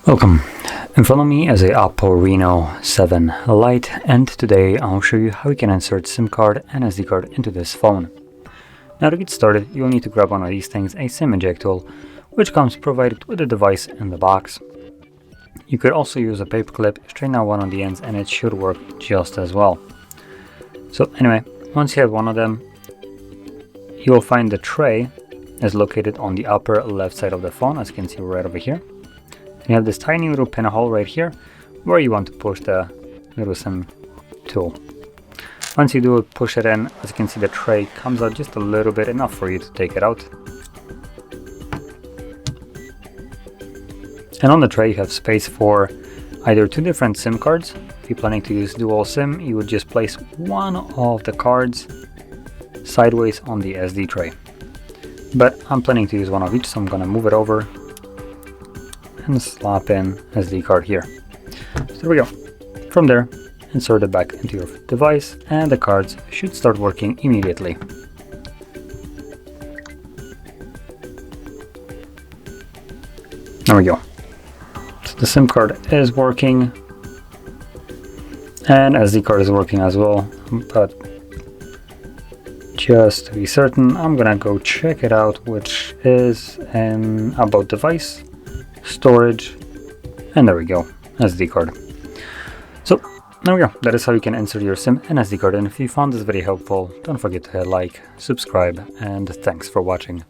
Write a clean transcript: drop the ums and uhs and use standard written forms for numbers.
Welcome. In front of me is a OPPO Reno7 Lite, and today I'll show you how you can insert SIM card and SD card into this phone. Now to get started, you'll need to grab one of these things, a SIM eject tool, which comes provided with the device in the box. You could also use a paper clip, straighten out one of the ends, and it should work just as well. So anyway, once you have one of them, you will find the tray is located on the upper left side of the phone, as you can see right over here. You have this tiny little pinhole right here where you want to push the little SIM tool. Once you do push it in, as you can see, the tray comes out just a little bit, enough for you to take it out. And on the tray you have space for either two different SIM cards. If you're planning to use dual SIM, you would just place one of the cards sideways on the SD tray. But I'm planning to use one of each, so I'm going to move it over and slap in SD card here. So there we go. From there, insert it back into your device and the cards should start working immediately. There we go. So the SIM card is working and SD card is working as well, but just to be certain, I'm gonna go check it out, which is in about device, storage, and there we go, SD card. So there we go, that is how you can insert your SIM and SD card, and if you found this video helpful, don't forget to hit like, subscribe, and thanks for watching.